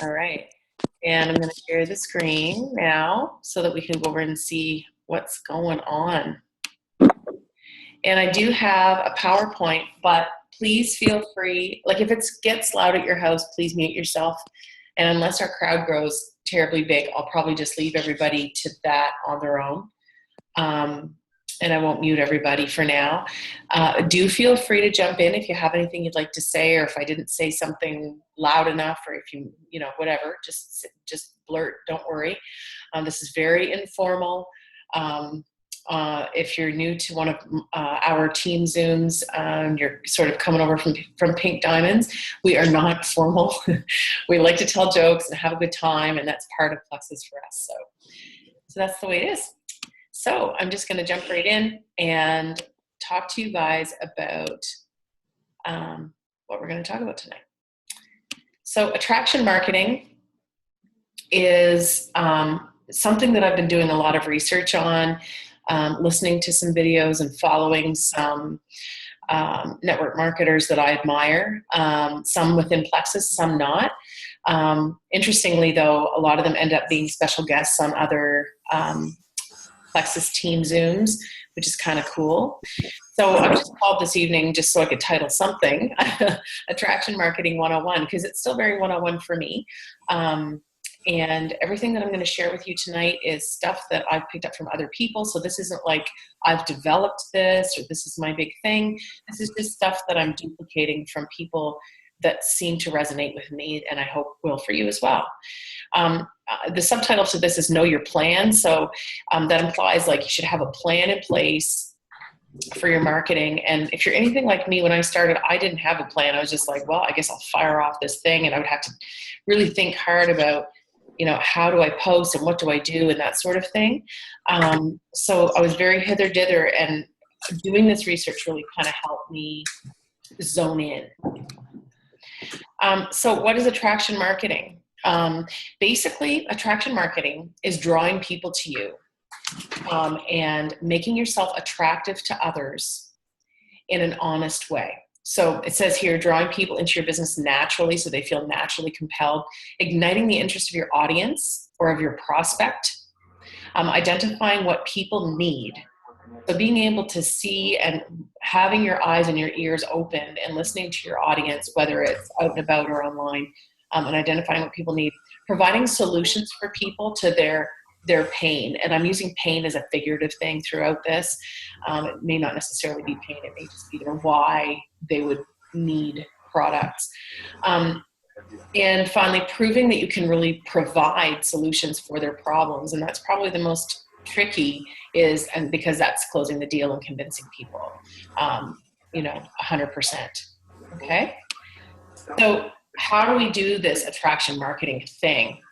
All right. And I'm going to share the screen now so that we can go over and see what's going on. And I do have a PowerPoint, but please feel free, like if it gets loud at your house, please mute yourself. And unless our crowd grows terribly big, I'll probably just leave everybody to that on their own. And I won't mute everybody for now. Do feel free to jump in if you have anything you'd like to say, or if I didn't say something loud enough, or if you know, whatever, just blurt, don't worry. This is very informal. If you're new to one of our team Zooms, you're sort of coming over from Pink Diamonds, we are not formal. We like to tell jokes and have a good time, and that's part of Plexus for us. So that's the way it is. So I'm just going to jump right in and talk to you guys about what we're going to talk about tonight. So attraction marketing is something that I've been doing a lot of research on, listening to some videos and following some network marketers that I admire, some within Plexus, some not. Interestingly, though, a lot of them end up being special guests on other Plexus team Zooms, which is kind of cool. So I just called this evening just so I could title something, Attraction Marketing 101, because it's still very 101 for me. And everything that I'm going to share with you tonight is stuff that I've picked up from other people. So this isn't like I've developed this or this is my big thing. This is just stuff that I'm duplicating from people that seem to resonate with me, and I hope will for you as well. The subtitle to this is Know Your Plan. So that implies like you should have a plan in place for your marketing. And if you're anything like me, when I started, I didn't have a plan. I was just like, well, I guess I'll fire off this thing, and I would have to really think hard about, you know, how do I post and what do I do and that sort of thing. So I was very hither-dither, and doing this research really kind of helped me zone in. So what is attraction marketing? Basically, attraction marketing is drawing people to you and making yourself attractive to others in an honest way. So it says here, drawing people into your business naturally so they feel naturally compelled, igniting the interest of your audience or of your prospect, identifying what people need. So being able to see and having your eyes and your ears open and listening to your audience, whether it's out and about or online, and identifying what people need, providing solutions for people to their pain. And I'm using pain as a figurative thing throughout this. It may not necessarily be pain. It may just be why they would need products. And finally, proving that you can really provide solutions for their problems. And that's probably the most tricky and because that's closing the deal and convincing people, 100%. Okay. So how do we do this attraction marketing thing?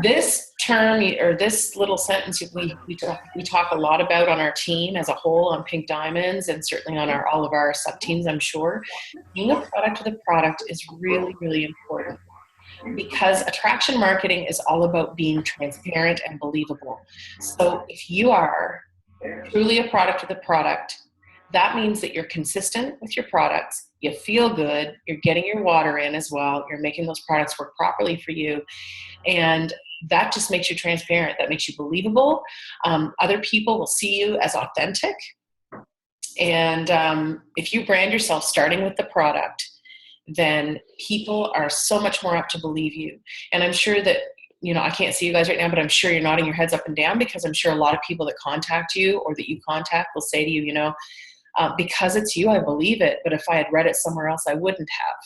This term or this little sentence we talk a lot about on our team as a whole on Pink Diamonds, and certainly on all of our sub teams, I'm sure. Being a product with a product is really, really important, because attraction marketing is all about being transparent and believable. So if you are truly a product with a product, that means that you're consistent with your products, you feel good, you're getting your water in as well, you're making those products work properly for you, and that just makes you transparent. That makes you believable. Other people will see you as authentic. And if you brand yourself starting with the product, then people are so much more apt to believe you. And I'm sure that, I can't see you guys right now, but I'm sure you're nodding your heads up and down, because I'm sure a lot of people that contact you or that you contact will say to you, because it's you, I believe it, but if I had read it somewhere else, I wouldn't have.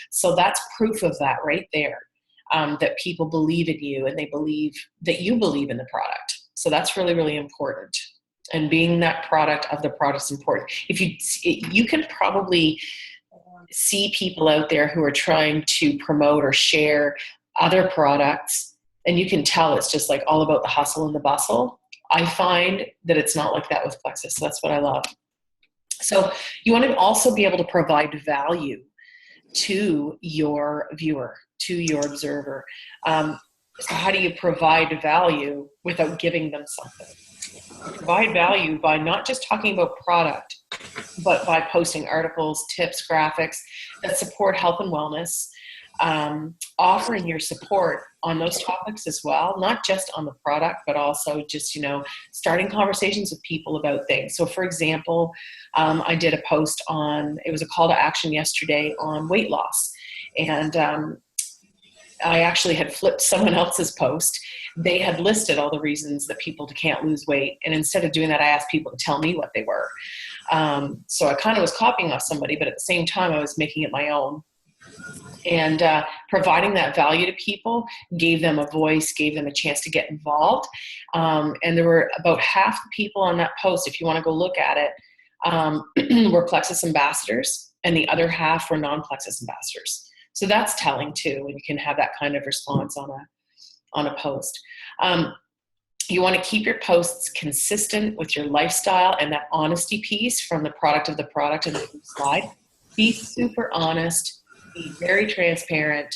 So that's proof of that right there, that people believe in you and they believe that you believe in the product. So that's really, really important. And being that product of the product is important. You can probably see people out there who are trying to promote or share other products, and you can tell it's just like all about the hustle and the bustle. I find that it's not like that with Plexus. So that's what I love. So you want to also be able to provide value to your viewer, to your observer. So how do you provide value without giving them something? You provide value by not just talking about product, but by posting articles, tips, graphics that support health and wellness, offering your support on those topics as well, not just on the product, but also just, starting conversations with people about things. So for example, I did a post it was a call to action yesterday on weight loss. And I actually had flipped someone else's post. They had listed all the reasons that people can't lose weight. And instead of doing that, I asked people to tell me what they were. So I kind of was copying off somebody, but at the same time, I was making it my own. And providing that value to people gave them a voice, gave them a chance to get involved. And there were about half the people on that post, if you want to go look at it, were Plexus ambassadors, and the other half were non-Plexus ambassadors. So that's telling too, when you can have that kind of response on a post. You want to keep your posts consistent with your lifestyle and that honesty piece from the product of the product and the slide. Be super honest, be very transparent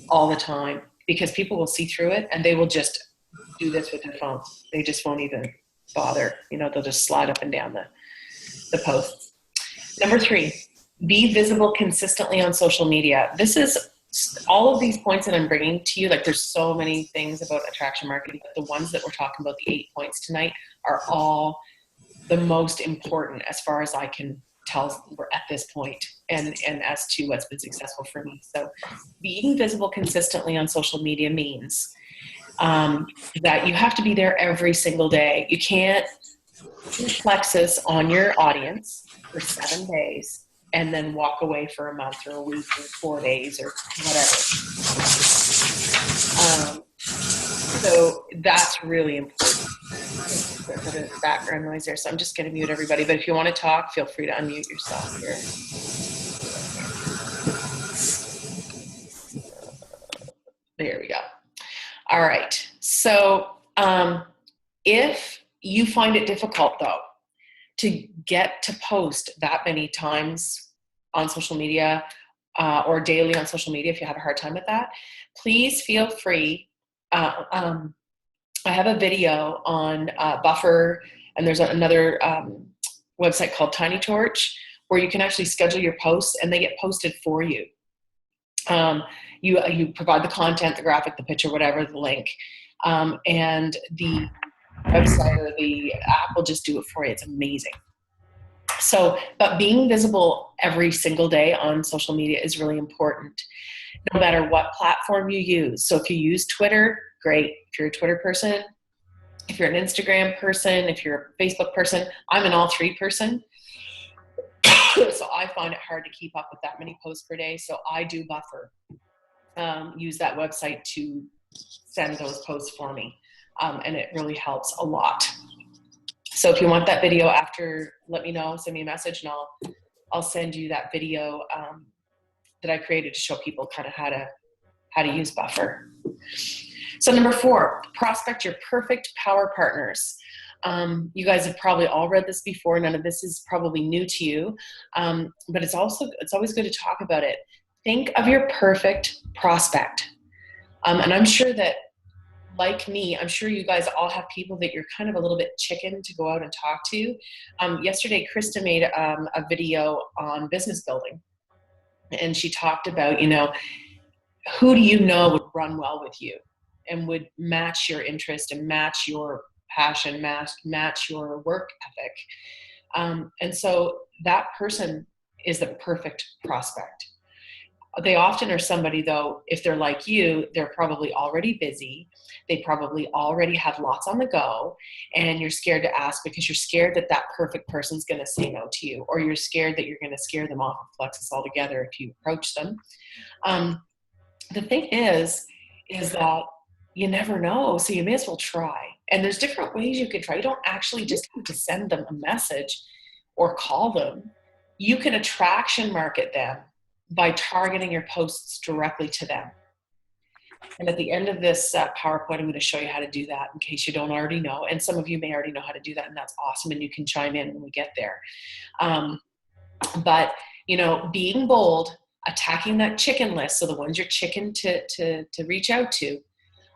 all the time, because people will see through it and they will just do this with their phone. They just won't even bother. They'll just slide up and down the posts. Number 3, be visible consistently on social media. This is all of these points that I'm bringing to you. Like, there's so many things about attraction marketing, but the ones that we're talking about, the 8 points tonight, are all the most important as far as I can tell. We're at this point, and as to what's been successful for me. So being visible consistently on social media means that you have to be there every single day. You can't do Plexus on your audience for 7 days and then walk away for a month or a week or 4 days or whatever. So that's really important. A bit of background noise there, so I'm just going to mute everybody. But if you want to talk, feel free to unmute yourself here. There we go. All right. So if you find it difficult, though, to get to post that many times on social media or daily on social media, if you have a hard time with that, please feel free. I have a video on Buffer, and there's another website called Tiny Torch, where you can actually schedule your posts and they get posted for you. You provide the content, the graphic, the picture, whatever, the link, and the website or the app will just do it for you. It's amazing. So, but being visible every single day on social media is really important, no matter what platform you use. So if you use Twitter, great. If you're a Twitter person, if you're an Instagram person, if you're a Facebook person, I'm an all 3 person. So I find it hard to keep up with that many posts per day. So I do Buffer. Use that website to send those posts for me. And it really helps a lot. So if you want that video after, let me know, send me a message, and I'll send you that video that I created to show people kind of how to use Buffer. So number 4, prospect your perfect power partners. You guys have probably all read this before. None of this is probably new to you, but it's always good to talk about it. Think of your perfect prospect. And I'm sure that, like me, I'm sure you guys all have people that you're kind of a little bit chicken to go out and talk to. Yesterday, Krista made a video on business building, and she talked about, who do you know would run well with you and would match your interest and match your passion, match your work ethic. And so that person is the perfect prospect. They often are somebody, though, if they're like you, they're probably already busy. They probably already have lots on the go, and you're scared to ask because you're scared that that perfect person's going to say no to you, or you're scared that you're going to scare them off of Plexus altogether if you approach them. The thing is that you never know, so you may as well try. And there's different ways you can try. You don't actually just have to send them a message or call them. You can attraction market them by targeting your posts directly to them. And at the end of this PowerPoint, I'm going to show you how to do that in case you don't already know. And some of you may already know how to do that, and that's awesome, and you can chime in when we get there. But, being bold, attacking that chicken list, so the ones you're chicken to reach out to,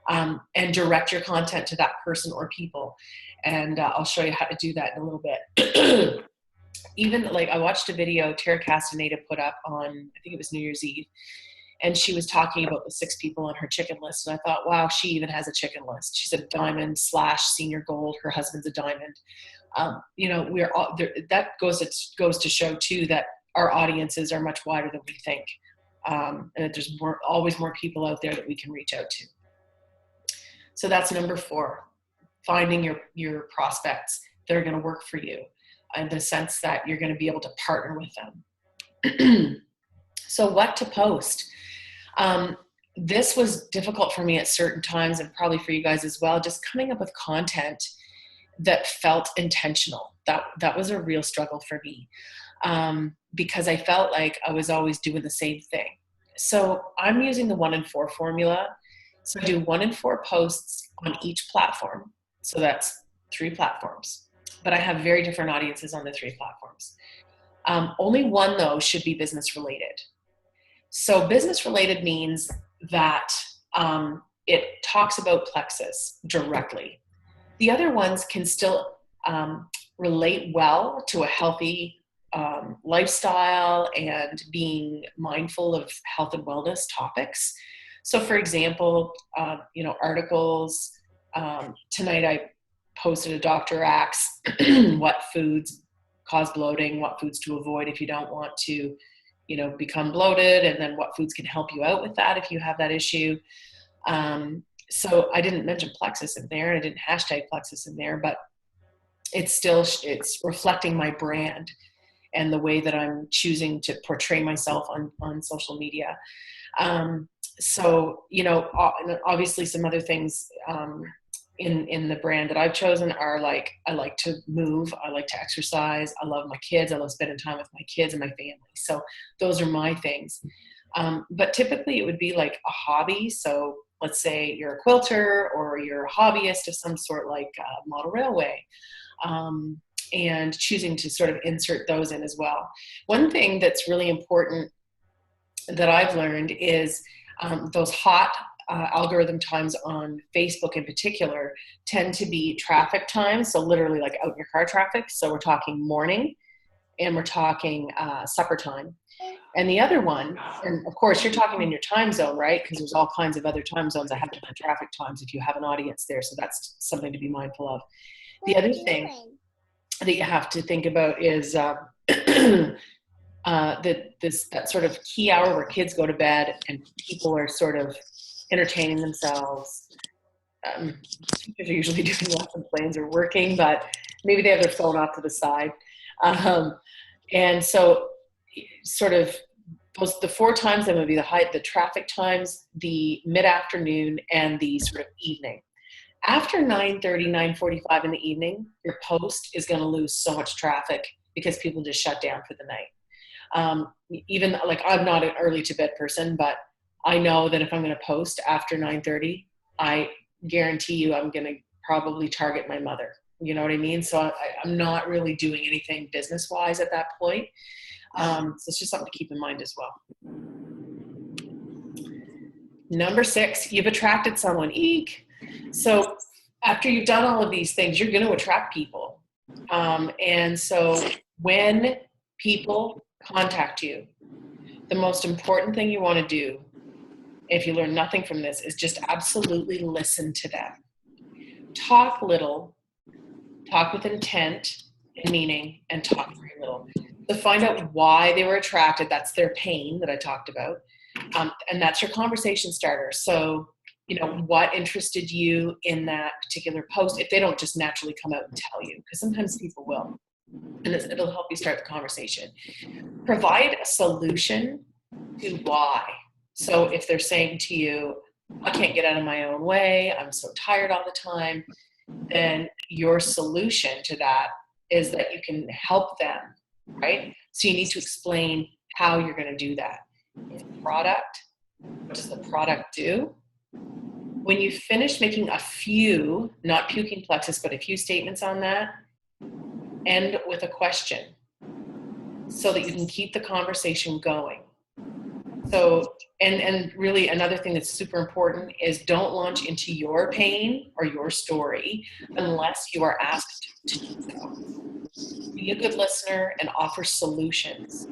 and direct your content to that person or people. And I'll show you how to do that in a little bit. Even like I watched a video Tara Castaneda put up on, I think it was New Year's Eve, And she was talking about the 6 people on her chicken list. And I thought, wow, she even has a chicken list. She's a diamond / senior gold. Her husband's a diamond. You know, we're all there. That goes to show too that our audiences are much wider than we think. And that there's always more people out there that we can reach out to. So that's number 4, finding your prospects that are going to work for you in the sense that you're going to be able to partner with them. So what to post? This was difficult for me at certain times, and probably for you guys as well, just coming up with content that felt intentional. That was a real struggle for me, because I felt like I was always doing the same thing. So I'm using the 1 in 4 formula. So I do 1 in 4 posts on each platform. So that's 3 platforms, but I have very different audiences on the 3 platforms. Only one though should be business related. So business related means that it talks about Plexus directly. The other ones can still relate well to a healthy lifestyle and being mindful of health and wellness topics. So for example, you know, articles, tonight I posted a Dr. Axe, what foods cause bloating, what foods to avoid if you don't want to, you know, become bloated, and then what foods can help you out with that if you have that issue. So I didn't mention Plexus in there, and I didn't hashtag Plexus in there, but it's reflecting my brand and the way that I'm choosing to portray myself on social media. So, you know, obviously some other things in the brand that I've chosen are like, I like to move, I like to exercise, I love my kids, I love spending time with my kids and my family. So those are my things. But typically it would be like a hobby. So let's say you're a quilter or you're a hobbyist of some sort, like model railway, and choosing to sort of insert those in as well. One thing that's really important that I've learned is those hot algorithm times on Facebook in particular tend to be traffic times. So literally like out in your car traffic. So we're talking morning and we're talking supper time. And the other one, and of course you're talking in your time zone, right? Because there's all kinds of other time zones that have different traffic times if you have an audience there. So that's something to be mindful of. The other thing that you have to think about is that sort of key hour where kids go to bed and people are sort of entertaining themselves. Teachers are usually doing lesson plans or working, but maybe they have their phone off to the side. And so sort of the 4 times that would be the traffic times, the mid-afternoon, and the sort of evening. After 9:30, 9:45 in the evening, your post is going to lose so much traffic because people just shut down for the night. Even like I'm not an early to bed person, but I know that if I'm going to post after 9:30, I guarantee you I'm going to probably target my mother. You know what I mean? So I'm not really doing anything business-wise at that point. So it's just something to keep in mind as well. Number 6, you've attracted someone. Eek. So after you've done all of these things, you're going to attract people. And so when people contact you, the most important thing you want to do, if you learn nothing from this, is just absolutely listen to them. Talk little, talk with intent and meaning, and talk very little. To find out why they were attracted, that's their pain that I talked about. And that's your conversation starter. So, you know, what interested you in that particular post, if they don't just naturally come out and tell you, because sometimes people will, and it'll help you start the conversation. Provide a solution to why. So if they're saying to you, I can't get out of my own way, I'm so tired all the time, then your solution to that is that you can help them, right? So you need to explain how you're going to do that. It's a product. What does the product do? When you finish making a few, not puking Plexus, but a few statements on that, end with a question so that you can keep the conversation going. So, and really another thing that's super important is don't launch into your pain or your story unless you are asked to do so. Be a good listener and offer solutions.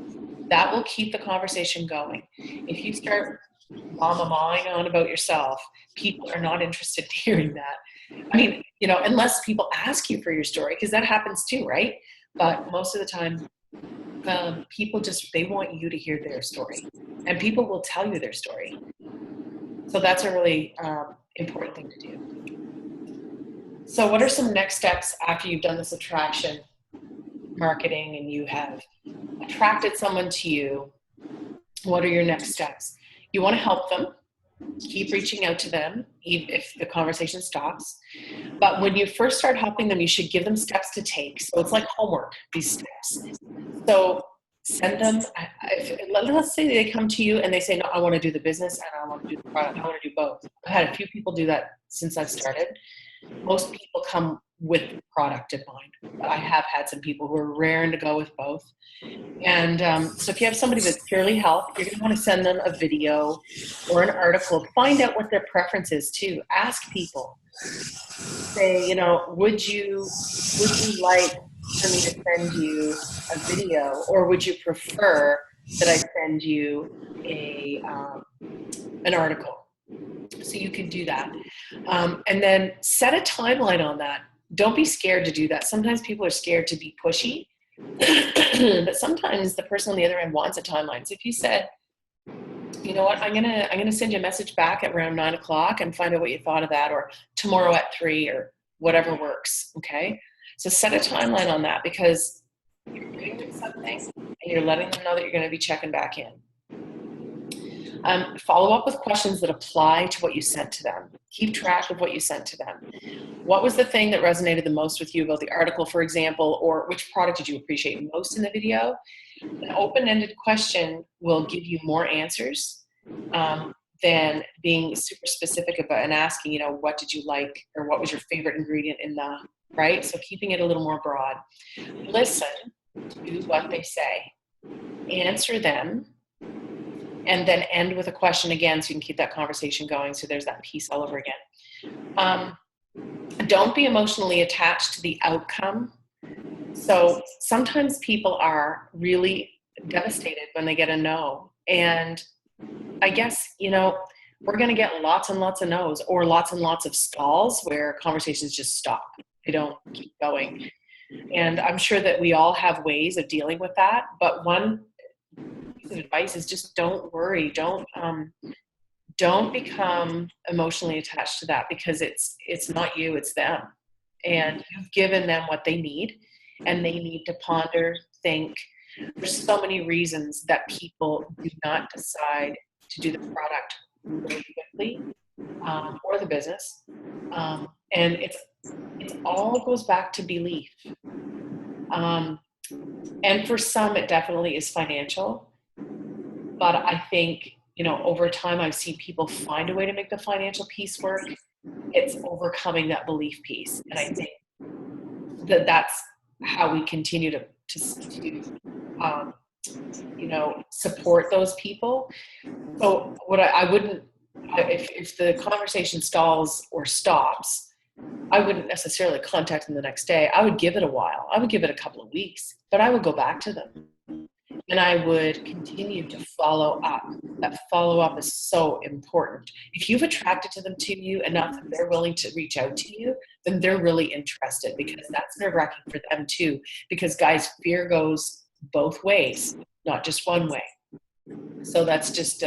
That will keep the conversation going. If you start mama-mawing on about yourself, people are not interested in hearing that. I mean, unless people ask you for your story, because that happens too, right? But most of the time, people they want you to hear their story, and people will tell you their story. So that's a really important thing to do. So what are some next steps after you've done this attraction marketing and you have attracted someone to you? What are your next steps? You want to help them. Keep reaching out to them, even if the conversation stops. But when you first start helping them, you should give them steps to take. So it's like homework, these steps. So send them, let's say they come to you and they say, no, I want to do the business and I want to do the product. I want to do both. I've had a few people do that since I've started. Most people come with product in mind, but I have had some people who are raring to go with both. And so if you have somebody that's purely health, you're going to want to send them a video or an article. Find out what their preference is too. Ask people. Say, would you like for me to send you a video, or would you prefer that I send you an article? So you can do that. And then set a timeline on that. Don't be scared to do that. Sometimes people are scared to be pushy, but sometimes the person on the other end wants a timeline. So if you said, you know what, I'm gonna send you a message back at around 9 o'clock and find out what you thought of that, or tomorrow at 3, or whatever works. Okay. So set a timeline on that, because you're doing something and you're letting them know that you're going to be checking back in. Follow up with questions that apply to what you sent to them. Keep track of what you sent to them. What was the thing that resonated the most with you about the article, for example, or which product did you appreciate most in the video? An open-ended question will give you more answers than being super specific about and asking, what did you like, or what was your favorite ingredient in the, right? So keeping it a little more broad. Listen to what they say. Answer them. And then end with a question again, so you can keep that conversation going. So there's that piece all over again. Don't be emotionally attached to the outcome. So sometimes people are really devastated when they get a no. And I guess, we're going to get lots and lots of no's, or lots and lots of stalls where conversations just stop. They don't keep going. And I'm sure that we all have ways of dealing with that. But one piece of advice is just don't worry. Don't become emotionally attached to that, because it's not you, it's them. And you've given them what they need, and they need to ponder, think. There's so many reasons that people do not decide to do the product really quickly, or the business. And it all goes back to belief. And for some, it definitely is financial. But I think, over time, I've seen people find a way to make the financial piece work. It's overcoming that belief piece. And I think that that's how we continue to support those people. So what I wouldn't, if the conversation stalls or stops, I wouldn't necessarily contact them the next day. I would give it a while. I would give it a couple of weeks, but I would go back to them. And I would continue to follow up. That follow-up is so important. If you've attracted to you enough that they're willing to reach out to you, then they're really interested, because that's nerve-wracking for them too. Because guys, fear goes both ways, not just one way. So that's just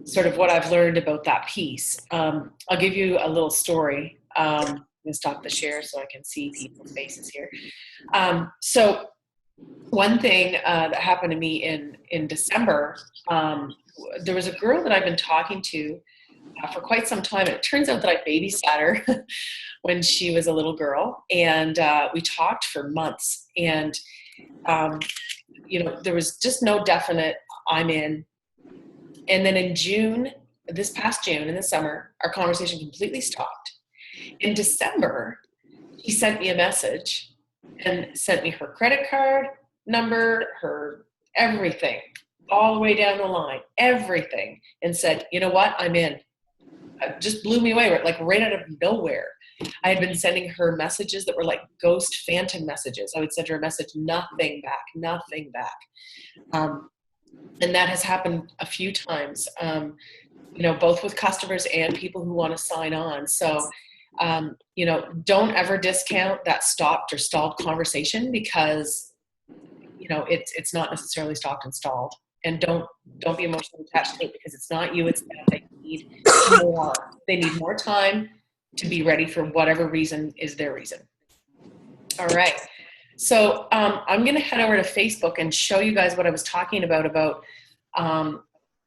sort of what I've learned about that piece. I'll give you a little story. I'm going to stop the share so I can see people's faces here. So one thing that happened to me in December, there was a girl that I've been talking to for quite some time. And it turns out that I babysat her when she was a little girl. And we talked for months. And, there was just no definite I'm in. And then in June, this past June, in the summer, our conversation completely stopped. In December, she sent me a message and sent me her credit card number, her everything, all the way down the line, everything, and said, you know what, I'm in. It just blew me away, like right out of nowhere. I had been sending her messages that were like ghost phantom messages. I would send her a message, nothing back. And that has happened a few times, you know, both with customers and people who want to sign on. So, you know, don't ever discount that stopped or stalled conversation, because, you know, it's not necessarily stopped and stalled. And don't be emotionally attached to it, because it's not you, it's them. They need more. They need more time to be ready for whatever reason is their reason. All right. So I'm going to head over to Facebook and show you guys what I was talking about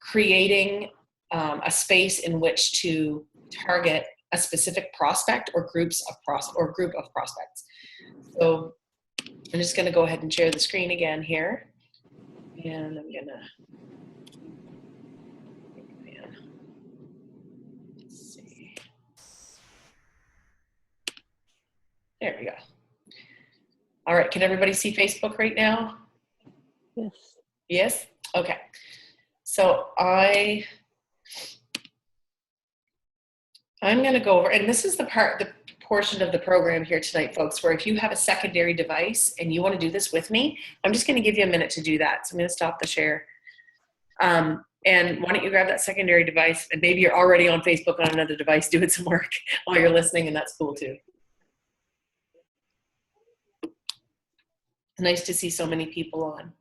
creating a space in which to target a specific prospect or group of prospects. So I'm just going to go ahead and share the screen again here, and I'm going to. Let's see. There we go. All right, can everybody see Facebook right now? Yes. Yes? Okay. So I'm going to go over, and this is the portion of the program here tonight, folks, where if you have a secondary device and you want to do this with me, I'm just going to give you a minute to do that. So I'm going to stop the share. And why don't you grab that secondary device, and maybe you're already on Facebook on another device doing some work while you're listening, and that's cool too. Nice to see so many people on.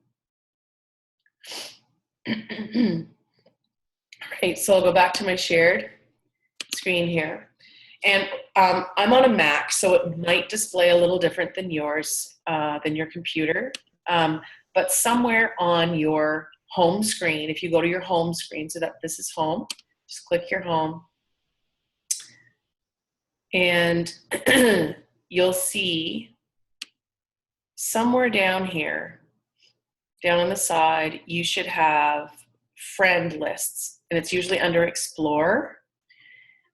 All right, so I'll go back to my shared screen here. And I'm on a Mac, so it might display a little different than yours, than your computer. But somewhere on your home screen, if you go to your home screen, so that this is home, just click your home. And you'll see somewhere down here, down on the side, you should have friend lists, and it's usually under Explore.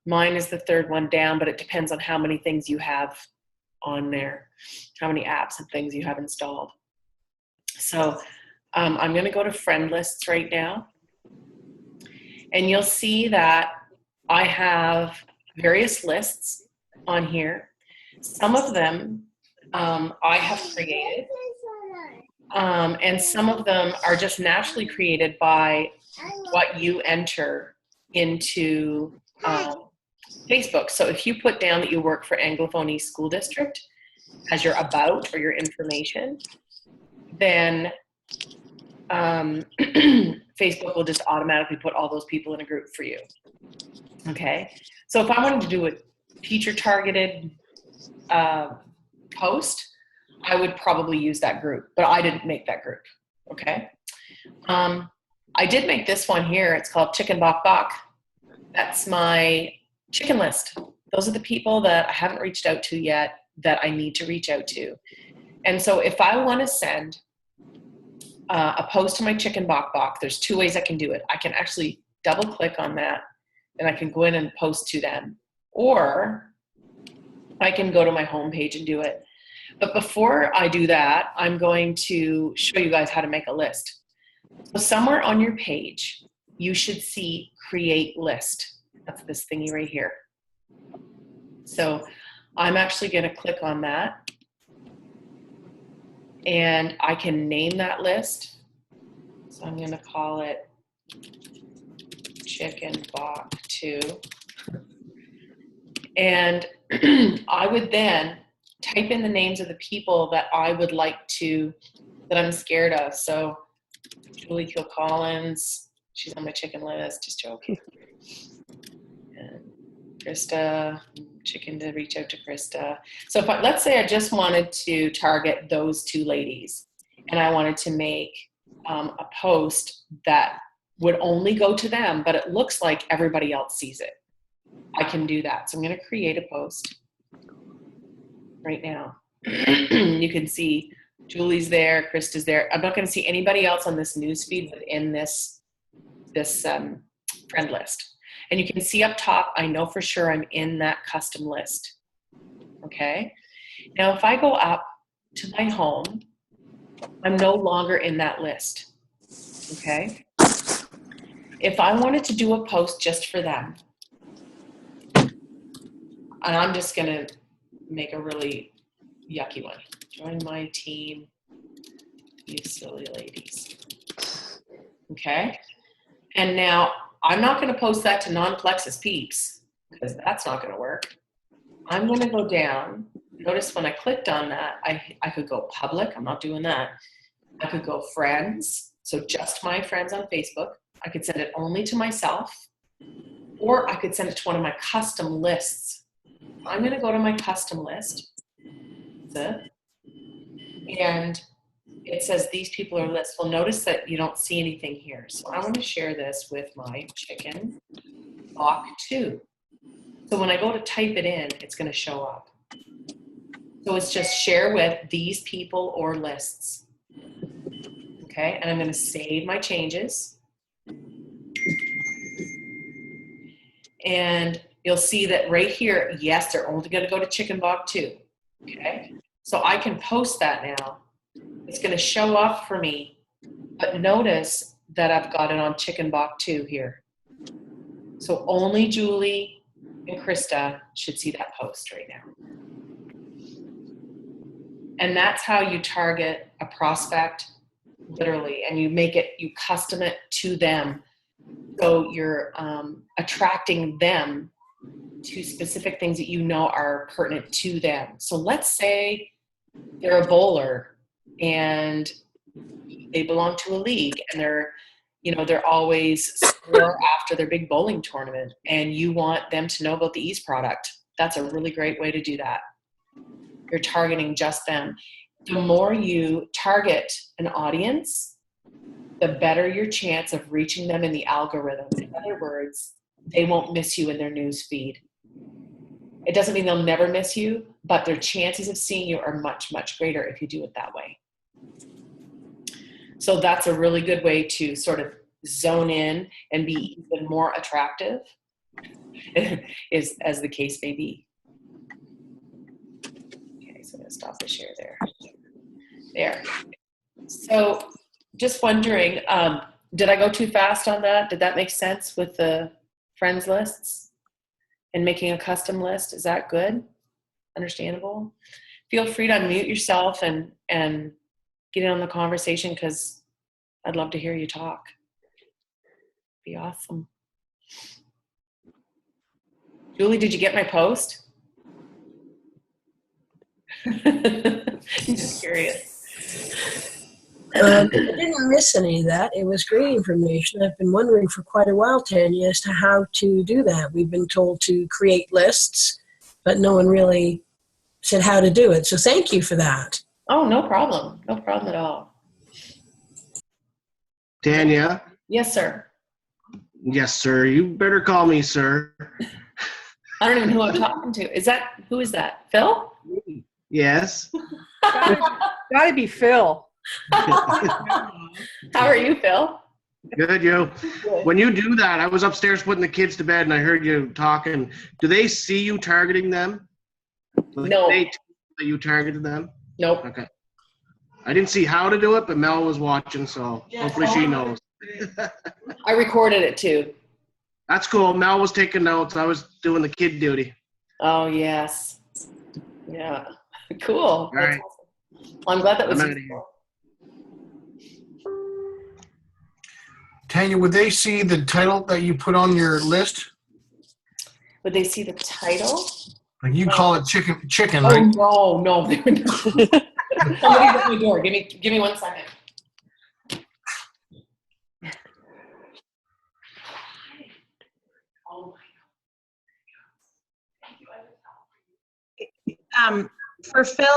Mine is the third one down, but it depends on how many things you have on there, how many apps and things you have installed. So I'm going to go to friend lists right now, and you'll see that I have various lists on here. Some of them I have created, and some of them are just naturally created by what you enter into Facebook. So if you put down that you work for Anglophone East School District as your about or your information, then Facebook will just automatically put all those people in a group for you. Okay. So if I wanted to do a teacher targeted post, I would probably use that group, but I didn't make that group. Okay. I did make this one here. It's called Chicken Bok Bok. That's my chicken list. Those are the people that I haven't reached out to yet that I need to reach out to. And so if I want to send a post to my Chicken Bok Bok, there's two ways I can do it. I can actually double click on that and I can go in and post to them, or I can go to my homepage and do it. But before I do that, I'm going to show you guys how to make a list. So somewhere on your page, you should see Create List. That's this thingy right here. So I'm actually going to click on that, and I can name that list. So I'm going to call it Chicken Bok 2. And I would then type in the names of the people that I would like to, that I'm scared of. So Julie Kilcollins, she's on my chicken list, just joking. And Krista, chicken to reach out to Krista. So if let's say I just wanted to target those two ladies, and I wanted to make a post that would only go to them, but it looks like everybody else sees it. I can do that. So I'm going to create a post right now. You can see Julie's there, Krista's there. I'm not going to see anybody else on this newsfeed within this friend list. And you can see up top, I know for sure I'm in that custom list. Okay. Now, if I go up to my home, I'm no longer in that list. Okay. If I wanted to do a post just for them, and I'm just going to make a really yucky one. Join my team, you silly ladies. Okay. And now I'm not going to post that to non-Plexus peeps because that's not going to work. I'm going to go down. Notice when I clicked on that, I could go public. I'm not doing that. I could go friends. So just my friends on Facebook. I could send it only to myself, or I could send it to one of my custom lists. I'm going to go to my custom list. And it says these people are lists. Well, notice that you don't see anything here. So I want to share this with my chicken bok 2. So when I go to type it in, it's going to show up. So it's just share with these people or lists. Okay, and I'm going to save my changes. And you'll see that right here, yes, they're only going to go to chicken bok 2. Okay, so I can post that now. It's going to show up for me, but notice that I've got it on chicken bok 2 here. So only Julie and Krista should see that post right now. And that's how you target a prospect, literally, and you make it, you custom it to them. So you're attracting them to specific things that you know are pertinent to them. So let's say they're a bowler and they belong to a league and they're always sore after their big bowling tournament, and you want them to know about the Ease product. That's a really great way to do that. You're targeting just them. The more you target an audience, the better your chance of reaching them in the algorithm. In other words, they won't miss you in their news feed. It doesn't mean they'll never miss you, but their chances of seeing you are much, much greater if you do it that way. So that's a really good way to sort of zone in and be even more attractive, as the case may be. Okay, so I'm going to stop the share there. There. So just wondering, did I go too fast on that? Did that make sense with the friends lists and making a custom list? Is that good? Understandable? Feel free to unmute yourself and get in on the conversation, because I'd love to hear you talk. Be awesome. Julie, did you get my post? Just curious. I didn't miss any of that. It was great information. I've been wondering for quite a while, Tanya, as to how to do that. We've been told to create lists, but no one really said how to do it. So thank you for that. Oh, no problem. No problem at all. Tanya? Yes, sir. Yes, sir. You better call me sir. I don't even know who I'm talking to. Who is that? Phil? Yes. Gotta be Phil. How are you, Phil? Good, you. Good. When you do that, I was upstairs putting the kids to bed and I heard you talking. Do they see you targeting them? No. They that you targeted them? Nope. Okay. I didn't see how to do it, but Mel was watching, so hopefully she knows. I recorded it too. That's cool. Mel was taking notes. I was doing the kid duty. Oh, yes. Yeah. Cool. All That's right. awesome. Well, I'm glad that was I'm outta useful. Tanya, would they see the title that you put on your list? Would they see the title? Like you call it chicken, Oh, right? no. They would not. Somebody's at my door. Give me 1 second. Oh my God. For Phil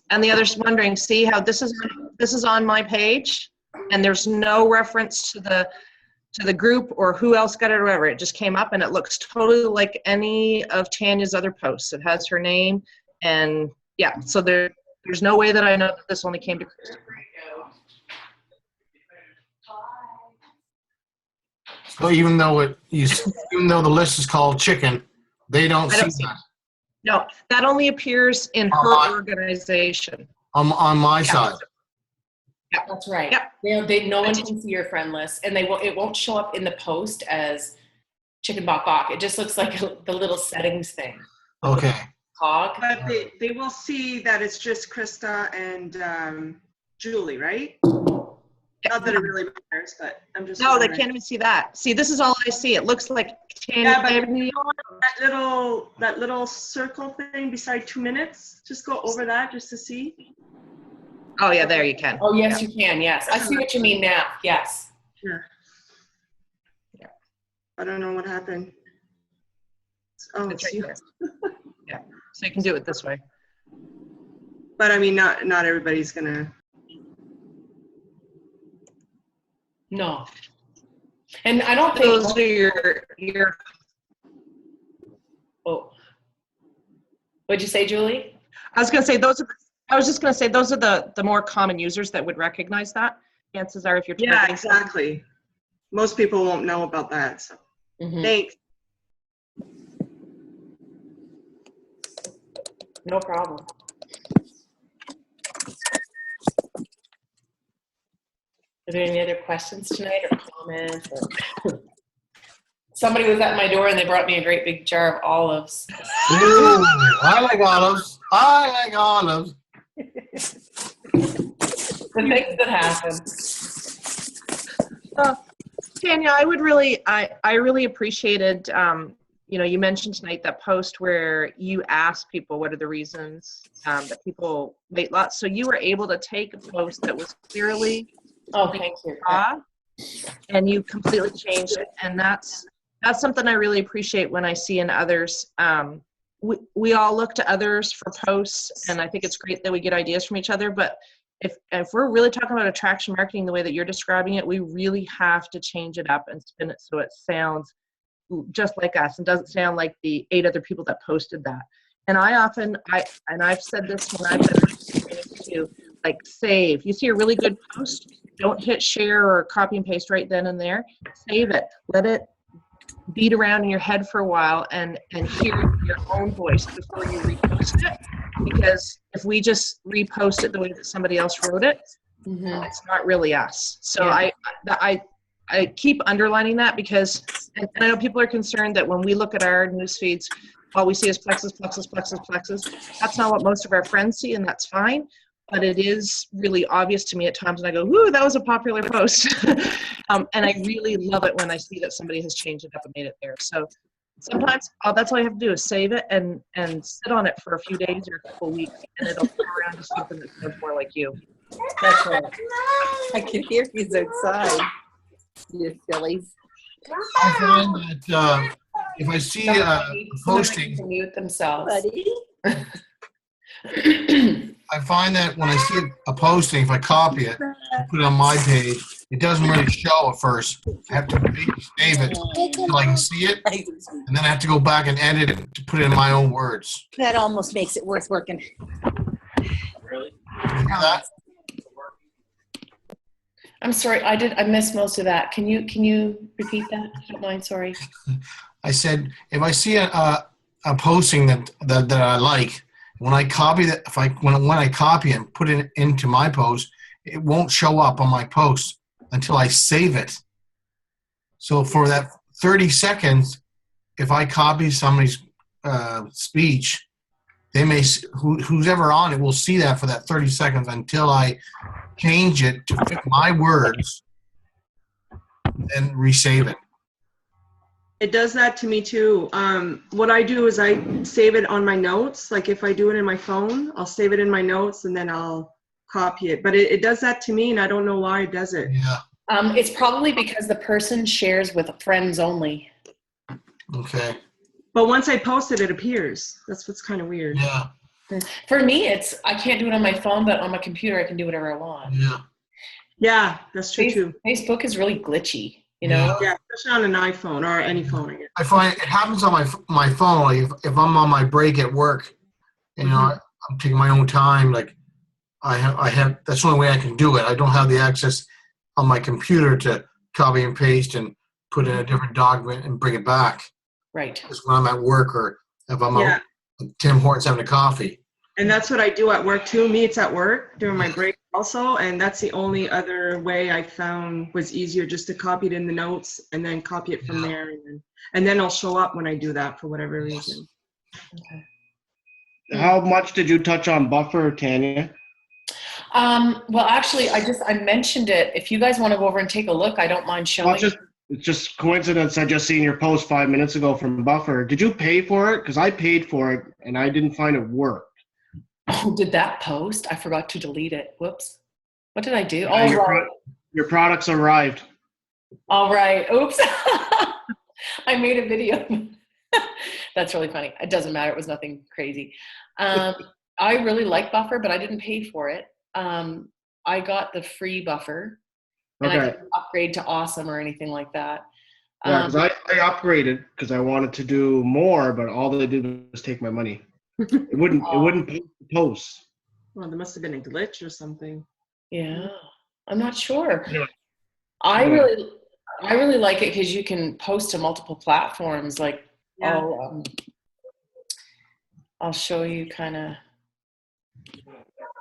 and the others wondering, see how this is on my page, and there's no reference to the group or who else got it or whatever. It just came up and it looks totally like any of Tanya's other posts. It has her name, and yeah, so there's no way that I know that this only came to Krista. So even though the list is called chicken, they don't see that. No, that only appears in her organization. On my side. Yeah. That's right. Yep. No one can see your friend list, and it won't show up in the post as chicken bok bok. It just looks like the little settings thing. Okay. Cog. But they will see that it's just Krista and Julie, right? Not that it really matters, but I'm just. No, they wondering. can't even see that. See, this is all I see. It looks like Yeah, but that little circle thing beside 2 minutes, just go over that just to see. Oh, yeah, there you can. Oh, yes, you can. Yes. I see what you mean now. Yes. Yeah. I don't know what happened. Oh, It's right see. there. Yeah, so you can do it this way. But I mean, not everybody's gonna. No. And I don't think. Those are your. Oh. What'd you say, Julie? I was going to say I was just going to say those are the more common users that would recognize that. Chances are if you're Yeah, targeting exactly. Most people won't know about that. So Mhm. thanks. No problem. Are there any other questions tonight or comments? Or somebody was at my door and they brought me a great big jar of olives. Ooh, I like olives. I like olives. The things that happen. Tanya, I really appreciated, you mentioned tonight that post where you asked people what are the reasons that people weight loss. So you were able to take a post that was clearly Thank you. and you completely changed it. And that's something I really appreciate when I see in others. We all look to others for posts, and I think it's great that we get ideas from each other. But if we're really talking about attraction marketing the way that you're describing it, we really have to change it up and spin it so it sounds just like us and doesn't sound like the 8 other people that posted that. And I've said this when I've been to like save. You see a really good post, don't hit share or copy and paste right then and there. Save it. Let it beat around in your head for a while and hear your own voice before you repost it. Because if we just repost it the way that somebody else wrote it, it's not really us. So Yeah. I keep underlining that because, and I know people are concerned that when we look at our news feeds, all we see is Plexus, Plexus, Plexus, Plexus. That's not what most of our friends see, and that's fine. But it is really obvious to me at times, and I go, "Whoo, that was a popular post." And I really love it when I see that somebody has changed it up and made it there. So sometimes that's all you have to do is save it and sit on it for a few days or a couple of weeks, and it'll come around to something that sounds more like you. That's right. I can hear he's outside. You sillies. I find that if I see a posting, To mute themselves. Buddy. I find that when I see a posting, if I copy it and put it on my page, it doesn't really show at first. I have to save it until I can see it, and then I have to go back and edit it to put it in my own words. That almost makes it worth working. Really? You hear that? I'm sorry, I missed most of that. Can you repeat that? If you don't mind, sorry. I said if I see a posting that I like, when I copy that, when I copy and put it into my post, it won't show up on my post until I save it. So for that 30 seconds, if I copy somebody's speech, they may who's ever on it will see that for that 30 seconds until I change it to fit my words, then resave it. It does that to me too. What I do is I save it on my notes. Like if I do it in my phone, I'll save it in my notes and then I'll copy it. But it does that to me and I don't know why it does it. Yeah. It's probably because the person shares with friends only. Okay. But once I post it, it appears. That's what's kind of weird. Yeah. For me, I can't do it on my phone, but on my computer, I can do whatever I want. Yeah. Yeah, that's true too. Facebook is really glitchy, you know? Yeah, especially on an iPhone or any phone. I guess. I find it happens on my phone. Like if I'm on my break at work, you know, I'm taking my own time. Like I have. That's the only way I can do it. I don't have the access on my computer to copy and paste and put in a different document and bring it back. Right. Just when I'm at work or if I'm out at Tim Hortons having a coffee. And that's what I do at work too. Me, it's at work during my break also. And that's the only other way I found was easier, just to copy it in the notes and then copy it from there. And then it'll show up when I do that for whatever reason. Okay. How much did you touch on buffer, Tanya? Well, actually, I mentioned it. If you guys want to go over and take a look, I don't mind Well, showing. it's just coincidence. I just seen your post 5 minutes ago from Buffer. Did you pay for it? Because I paid for it and I didn't find it work. Oh, did that post? I forgot to delete it. Whoops. What did I do? Yeah, your products arrived. All right. Oops. I made a video. That's really funny. It doesn't matter. It was nothing crazy. I really like Buffer, but I didn't pay for it. I got the free Buffer, and I Okay. didn't upgrade to Awesome or anything like that. Yeah, because I upgraded because I wanted to do more, but all they did was take my money. It wouldn't post. Well, there must have been a glitch or something. Yeah, I'm not sure. Anyway. I really like it because you can post to multiple platforms. Like Yeah. I'll show you kind of.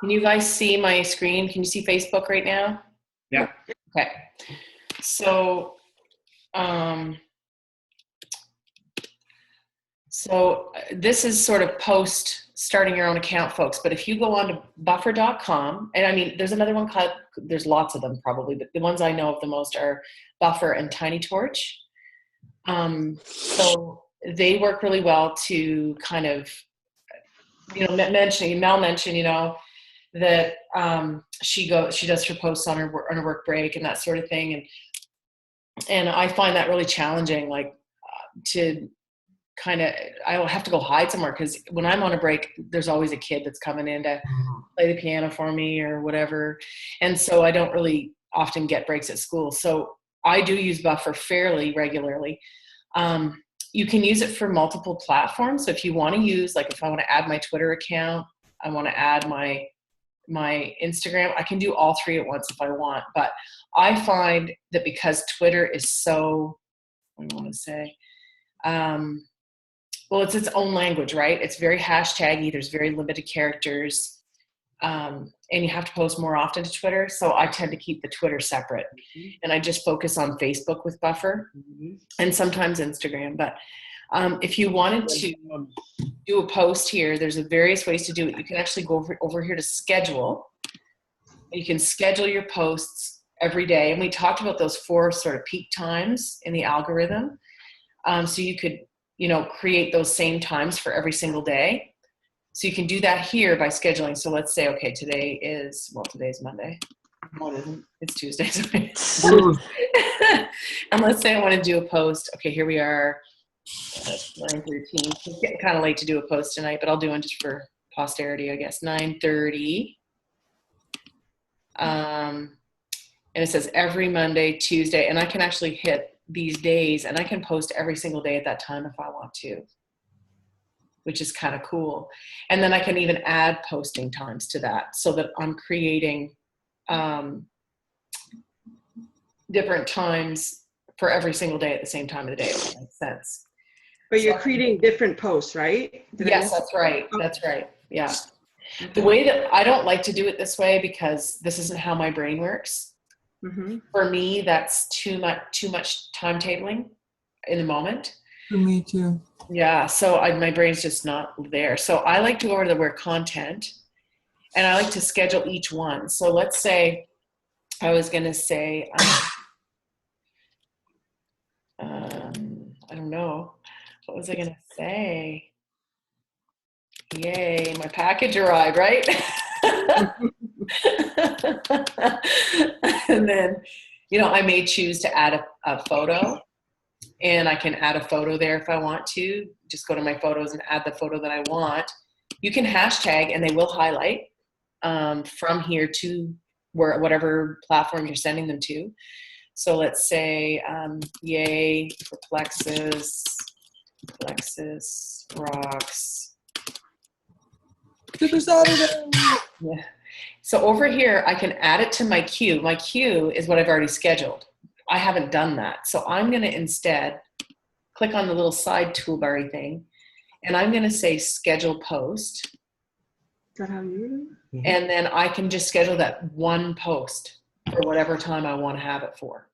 Can you guys see my screen? Can you see Facebook right now? Yeah. Okay. So, this is sort of post starting your own account, folks. But if you go on to buffer.com, and I mean, there's another one called, there's lots of them probably, but the ones I know of the most are Buffer and Tiny Torch. So they work really well to kind of, Mel mentioned, that she does her posts on her work break and that sort of thing, and I find that really challenging, like to kind of, I'll have to go hide somewhere because when I'm on a break, there's always a kid that's coming in to play the piano for me or whatever, and so I don't really often get breaks at school. So I do use Buffer fairly regularly. You can use it for multiple platforms. So if you want to use, like if I want to add my Twitter account, I want to add my Instagram, I can do all three at once if I want. But I find that because Twitter is so, what do I want to say? Well, it's its own language, right? It's very hashtaggy. There's very limited characters. And you have to post more often to Twitter. So I tend to keep the Twitter separate. And I just focus on Facebook with Buffer and sometimes Instagram. But if you wanted to do a post here, there's various ways to do it. You can actually go over here to schedule. You can schedule your posts every day. And we talked about those 4 sort of peak times in the algorithm. So you could, create those same times for every single day. So you can do that here by scheduling. So let's say, okay, today's Monday. No, it isn't. It's Tuesday. Sorry. And let's say I want to do a post. Okay, here we are. 9:13. It's getting kind of late to do a post tonight, but I'll do one just for posterity, I guess. 9:30. And it says every Monday, Tuesday, and I can actually hit these days, and I can post every single day at that time if I want to, which is kind of cool. And then I can even add posting times to that so that I'm creating different times for every single day at the same time of the day, if that makes sense. But you're creating different posts, right? Yes, that's right. That's right. Yeah. The way that I don't like to do it this way because this isn't how my brain works. For me, that's too much timetabling in the moment. For me too. Yeah, so my brain's just not there. So I like to go over to where content, and I like to schedule each one. So let's say I was going to say, I don't know. What was I going to say? Yay, my package arrived, right? And then, I may choose to add a photo, and I can add a photo there if I want to. Just go to my photos and add the photo that I want. You can hashtag, and they will highlight from here to whatever platform you're sending them to. So let's say, yay for Plexus rocks. Super Saturday. Yeah. So over here, I can add it to my queue. My queue is what I've already scheduled. I haven't done that. So I'm going to instead click on the little side toolbar thing, and I'm going to say schedule post. Is that how you do it? And then I can just schedule that one post for whatever time I want to have it for.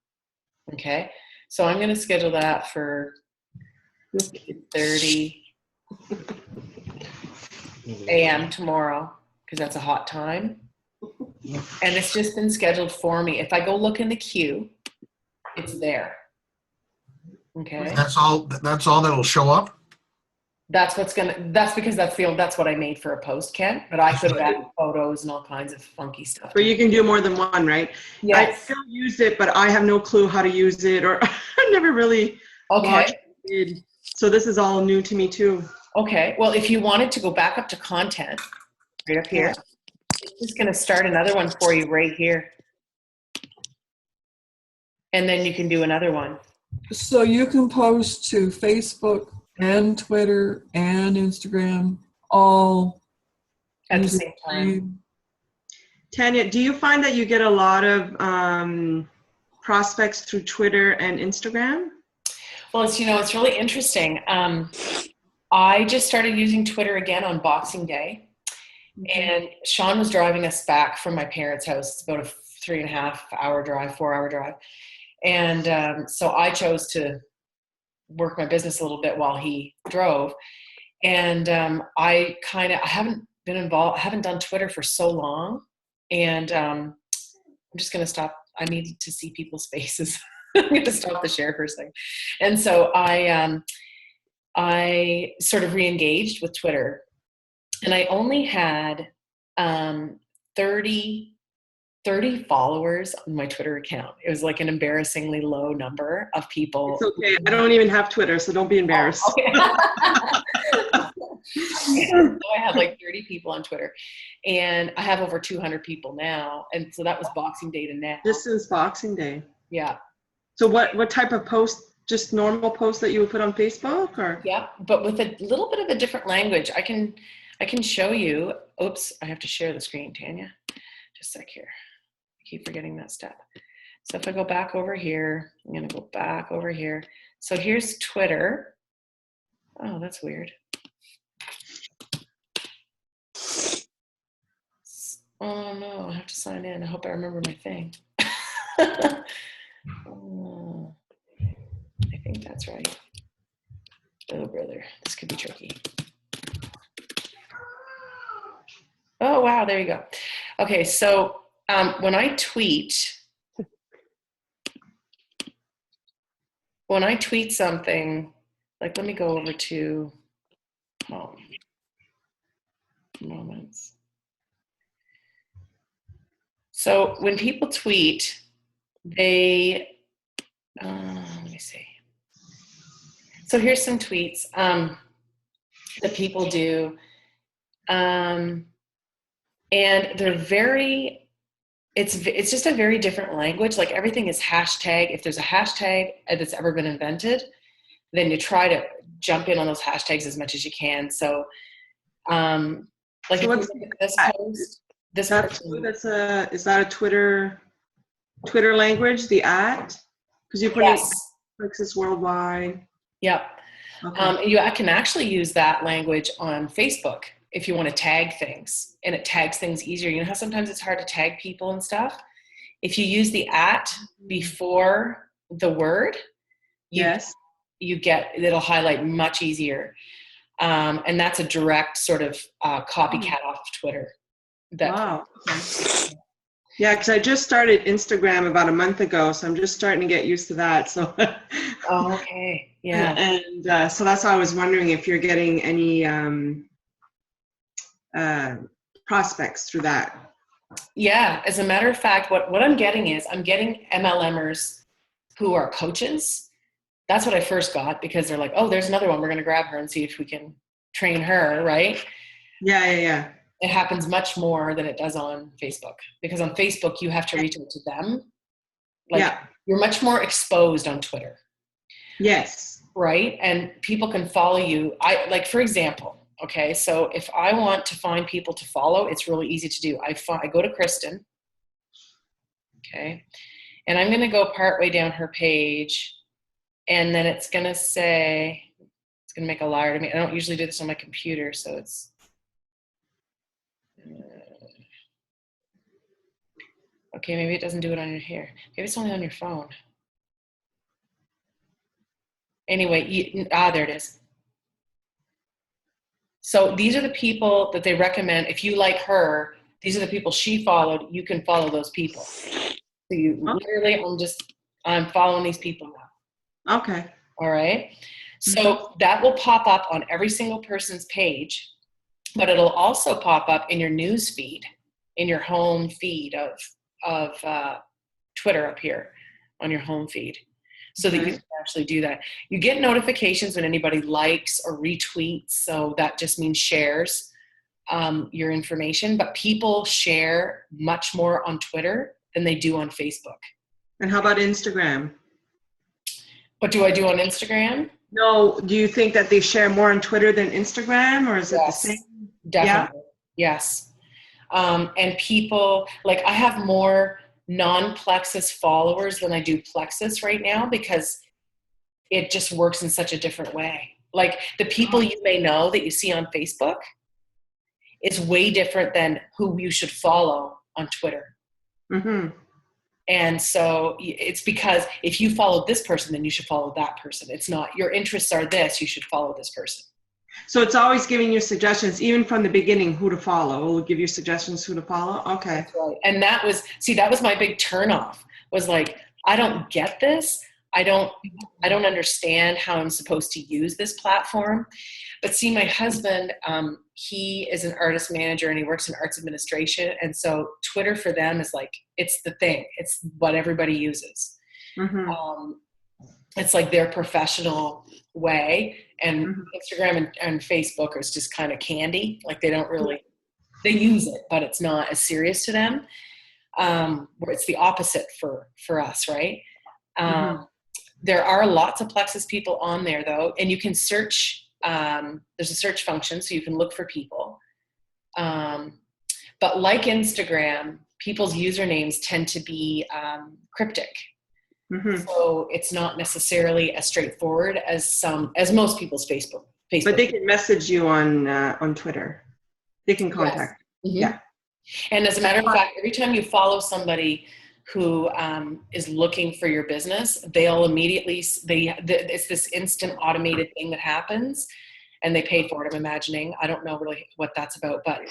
Okay. So I'm going to schedule that for 8:30 a.m. tomorrow, because that's a hot time. And it's just been scheduled for me. If I go look in the queue, it's there. Okay. That's all that'll show up? That's because that's what I made for a post, Ken. But I could have added photos and all kinds of funky stuff. But you can do more than one, right? Yes. I still used it, but I have no clue how to use it, or I never really watched it. So this is all new to me too. Okay. Well, if you wanted to go back up to content, right up here, it's just going to start another one for you right here. And then you can do another one. So you can post to Facebook and Twitter and Instagram all At the using same time. Tanya, do you find that you get a lot of prospects through Twitter and Instagram? Well, it's really interesting. I just started using Twitter again on Boxing Day, and Sean was driving us back from my parents' house. It's about a 3.5-hour drive, 4-hour drive. And so I chose to work my business a little bit while he drove. And I haven't been involved. I haven't done Twitter for so long. And I'm just going to stop. I need to see people's faces. I'm going to stop the share first thing. And so I sort of re-engaged with Twitter. And I only had 30 followers on my Twitter account. It was like an embarrassingly low number of people. It's okay. I don't even have Twitter, so don't be embarrassed. Oh, okay. So I had like 30 people on Twitter, and I have over 200 people now. And so that was Boxing Day to now. This is Boxing Day. Yeah. So what type of post? Just normal posts that you would put on Facebook, or? Yeah, but with a little bit of a different language. I can show you. Oops, I have to share the screen, Tanya. Just a sec here. I keep forgetting that step. So if I go back over here, I'm going to go back over here. So here's Twitter. Oh, that's weird. Oh no, I have to sign in. I hope I remember my thing. Oh, I think that's right. Oh, brother, this could be tricky. Oh, wow, there you go. Okay, so when I tweet something, like let me go over to moments. So when people tweet, they, let me see. So here's some tweets that people do. And they're it's just a very different language. Like everything is hashtag. If there's a hashtag that's ever been invented, then you try to jump in on those hashtags as much as you can. So, like So if what's you look at this post, this person, is that a Twitter language? The @ because you put yes. in Plexus Worldwide. Yep. Okay. You can actually use that language on Facebook if you want to tag things, and it tags things easier. You know how sometimes it's hard to tag people and stuff? If you use the @ before the word, Yes. it'll highlight much easier. And that's a direct sort of copycat off of Twitter. Wow. Okay. Yeah, because I just started Instagram about a month ago, so I'm just starting to get used to that. So. Oh, okay. Yeah. And so that's why I was wondering if you're getting any prospects through that. Yeah. As a matter of fact, what I'm getting is I'm getting MLMers who are coaches. That's what I first got, because they're like, oh, there's another one. We're going to grab her and see if we can train her, right? Yeah. It happens much more than it does on Facebook, because on Facebook you have to reach out to them. Like you're much more exposed on Twitter. Yes. Right? And people can follow you. For example, okay, so if I want to find people to follow, it's really easy to do. I go to Kristen, okay, and I'm going to go partway down her page, and then it's going to say, it's going to make a liar to me. I don't usually do this on my computer, so it's, okay, maybe it doesn't do it on your here. Maybe it's only on your phone. Anyway, there it is. So these are the people that they recommend. If you like her, these are the people she followed. You can follow those people. So you literally, I'm following these people now. Okay. All right. So that will pop up on every single person's page, but it'll also pop up in your news feed, in your home feed of Twitter up here on your home feed, so that you can actually do that. You get notifications when anybody likes or retweets. So that just means shares your information, but people share much more on Twitter than they do on Facebook. And how about Instagram? What do I do on Instagram? No, do you think that they share more on Twitter than Instagram, or is it the same? Definitely. Yeah? Yes. And people, like, I have more non-Plexus followers than I do Plexus right now, because it just works in such a different way. Like, the people you may know that you see on Facebook is way different than who you should follow on Twitter. Mm-hmm. And so it's because if you follow this person, then you should follow that person. It's not, your interests are this, you should follow this person. So it's always giving you suggestions, even from the beginning, who to follow. It will give you suggestions who to follow. Okay. That's right. And that was my big turnoff, was like, I don't get this. I don't understand how I'm supposed to use this platform. But see, my husband, he is an artist manager and he works in arts administration. And so Twitter for them is like, it's the thing. It's what everybody uses. Mm-hmm. It's like their professional way. And Instagram and Facebook is just kind of candy. Like, they don't really, they use it, but it's not as serious to them. Where it's the opposite for us, right? There are lots of Plexus people on there, though, and you can search. There's a search function, so you can look for people. But like Instagram, people's usernames tend to be cryptic. So it's not necessarily as straightforward as most people's Facebook. But they can message you on Twitter. They can contact. Yes. Yeah. And as a matter of fact, every time you follow somebody who is looking for your business, they'll immediately, it's this instant automated thing that happens, and they pay for it, I'm imagining. I don't know really what that's about, but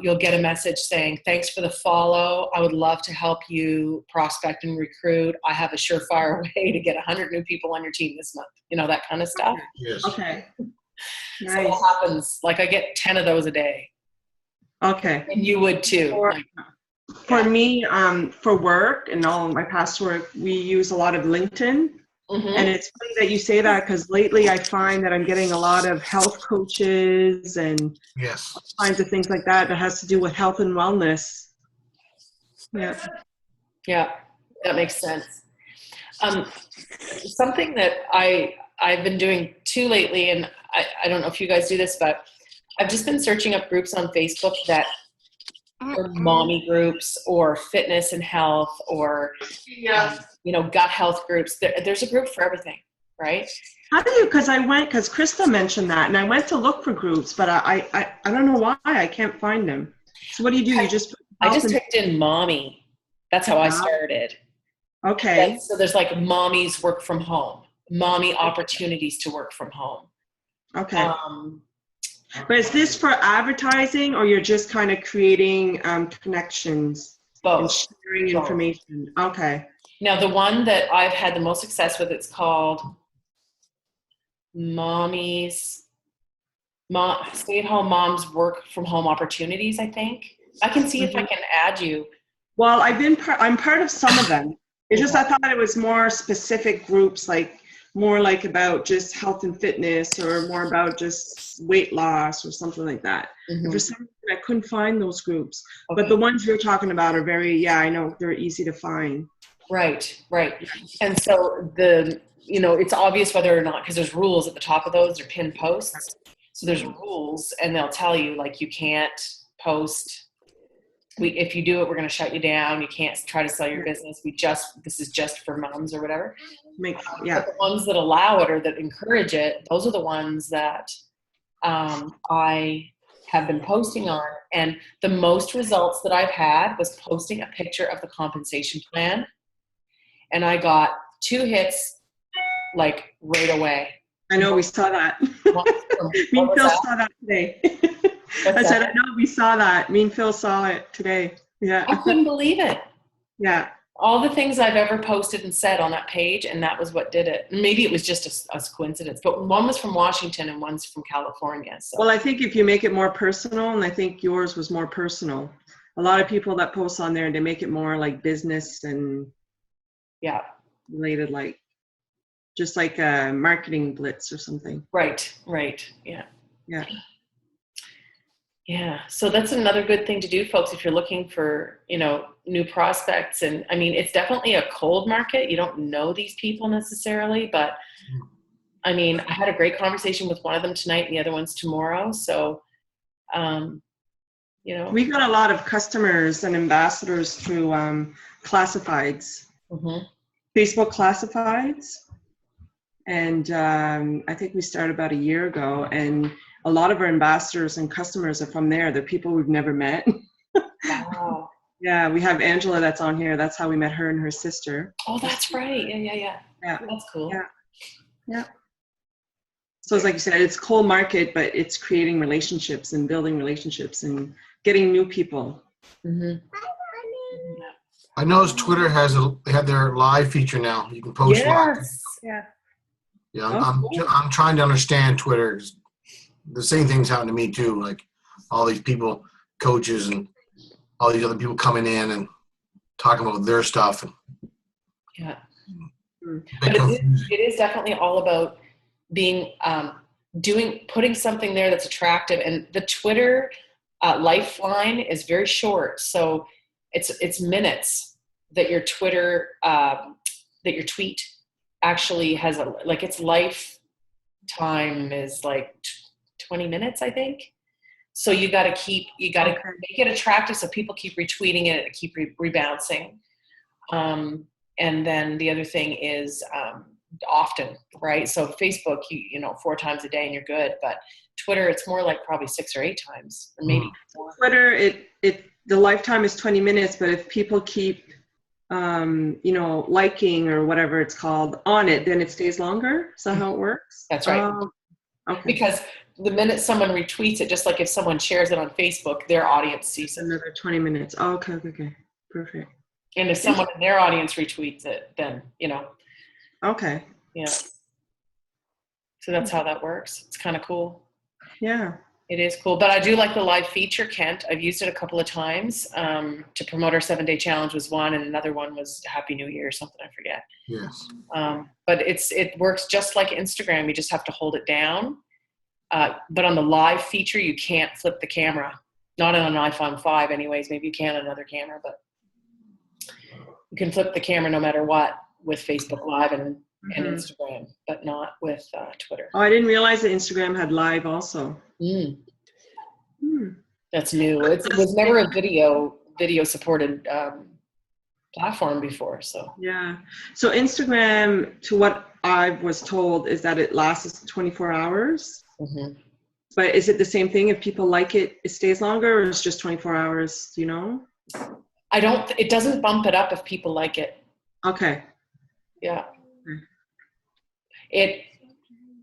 you'll get a message saying, thanks for the follow. I would love to help you prospect and recruit. I have a surefire way to get 100 new people on your team this month. You know, that kind of stuff. Yes. Okay. Nice. So what happens, like, I get 10 of those a day. Okay. And you would too. For me, for work and all of my past work, we use a lot of LinkedIn. And it's funny that you say that, because lately I find that I'm getting a lot of health coaches and all kinds of things like that has to do with health and wellness. Yeah, that makes sense. Something that I've been doing too lately, and I don't know if you guys do this, but I've just been searching up groups on Facebook that are mommy groups or fitness and health or gut health groups. There's a group for everything, right? How do you? Because Krista mentioned that, and I went to look for groups, but I don't know why I can't find them. So what do? You just typed in mommy. That's how I started. Okay. So there's like mommies work from home, mommy opportunities to work from home. Okay. But is this for advertising, or you're just kind of creating connections? Both. And sharing information? Okay. Now, the one that I've had the most success with, it's called Stay-at-Home Moms Work from Home Opportunities, I think. I can see if I can add you. Well, I'm part of some of them. It's just I thought it was more specific groups, like more like about just health and fitness, or more about just weight loss or something like that. And for some reason, I couldn't find those groups. But the ones you're talking about are I know they're easy to find. Right. And so it's obvious whether or not, because there's rules at the top of those, they're pinned posts. So there's rules, and they'll tell you, like, you can't post. If you do it, we're going to shut you down. You can't try to sell your business. This is just for moms or whatever. But the ones that allow it or that encourage it, those are the ones that I have been posting on. And the most results that I've had was posting a picture of the compensation plan. And I got 2 hits, like, right away. I know, we saw that. Me and Phil saw that today. I said, I know we saw that. Me and Phil saw it today. Yeah. I couldn't believe it. Yeah. All the things I've ever posted and said on that page, and that was what did it. Maybe it was just a coincidence, but one was from Washington and one's from California. So. Well, I think if you make it more personal, and I think yours was more personal. A lot of people that post on there, they make it more like business and yeah, related, like just like a marketing blitz or something. Right. Yeah. Yeah. Yeah. So that's another good thing to do, folks, if you're looking for, new prospects. And I mean, it's definitely a cold market. You don't know these people necessarily, but I mean, I had a great conversation with one of them tonight and the other one's tomorrow. So, we got a lot of customers and ambassadors through classifieds, Facebook classifieds. And I think we started about a year ago, and a lot of our ambassadors and customers are from there. They're people we've never met. Wow. Yeah, we have Angela that's on here. That's how we met her and her sister. Oh, that's right. Yeah. That's cool. Yeah. So it's like you said, it's cold market, but it's creating relationships and building relationships and getting new people. I noticed Twitter they have their live feature now. You can post live. Yeah. Yeah, I'm trying to understand Twitter. The same things happen to me too. Like all these people, coaches, and all these other people coming in and talking about their stuff. Yeah. But it is definitely all about being putting something there that's attractive. And the Twitter lifeline is very short, so it's minutes that your Twitter that your tweet actually has its lifetime is like 20 minutes, I think. So you got to make it attractive so people keep retweeting it and keep rebouncing. And then the other thing is often, right? So Facebook, you 4 times a day and you're good. But Twitter, it's more like probably 6 or 8 times, or maybe more. Twitter, the lifetime is 20 minutes, but if people keep, liking or whatever it's called on it, then it stays longer. Is that how it works? That's right. Okay. Because the minute someone retweets it, just like if someone shares it on Facebook, their audience sees it. Another 20 minutes. Oh, okay. Perfect. And if someone in their audience retweets it, then, Okay. Yeah. So that's how that works. It's kind of cool. Yeah. It is cool. But I do like the live feature, Kent. I've used it a couple of times to promote our 7-day challenge was one, and another one was Happy New Year or something, I forget. Yes. But it works just like Instagram. You just have to hold it down. But on the live feature, you can't flip the camera. Not on an iPhone 5 anyways. Maybe you can on another camera, but you can flip the camera no matter what with Facebook Live and Instagram, but not with Twitter. Oh, I didn't realize that Instagram had live also. That's new. It was never a video supported platform before. So yeah. So Instagram, to what I was told, is that it lasts 24 hours. But is it the same thing? If people like it, it stays longer, or it's just 24 hours? Do you know? It doesn't bump it up if people like it. Okay. Yeah.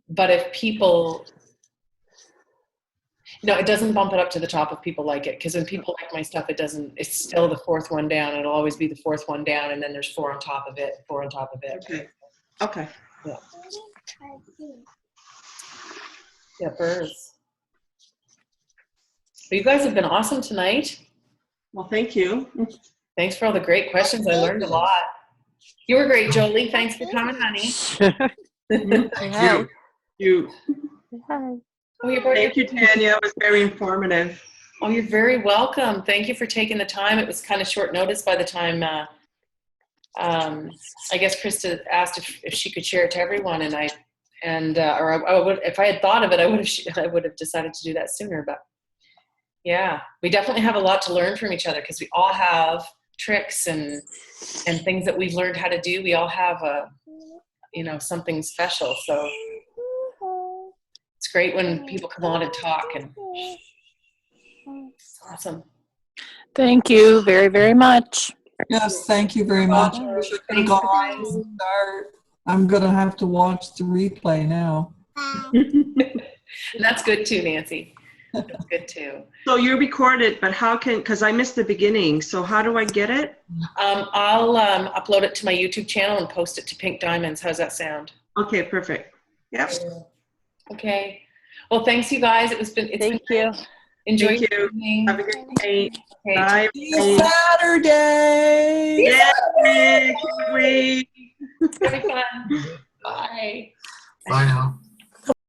But if people, it doesn't bump it up to the top if people like it. Because when people like my stuff, it's still the 4th one down. It'll always be the 4th one down. And then there's 4 on top of it, 4 on top of it. Okay. Yeah. Yeah, birds. But you guys have been awesome tonight. Well, thank you. Thanks for all the great questions. I learned a lot. You were great, Jolie. Thanks for coming, honey. Thank you. Thank you, Tanya. It was very informative. Oh, you're very welcome. Thank you for taking the time. It was kind of short notice by the time, I guess Krista asked if she could share it to everyone, and I would, if I had thought of it, I would have decided to do that sooner. But yeah, we definitely have a lot to learn from each other because we all have tricks and things that we've learned how to do. We all have something special. So it's great when people come on and talk, and it's awesome. Thank you very, very much. Yes, thank you very much. I wish I could have gone from the start. I'm going to have to watch the replay now. That's good too, Nancy. That's good too. So you recorded, but how can, because I missed the beginning, so how do I get it? I'll upload it to my YouTube channel and post it to Pink Diamonds. How's that sound? Okay, perfect. Yep. Okay. Well, thanks you guys. It's been Thank you. Enjoy Thank your you. evening. Have a good day. Okay. Bye. See you Saturday. Yeah, can't wait. It's gonna be fun. Bye. Bye now.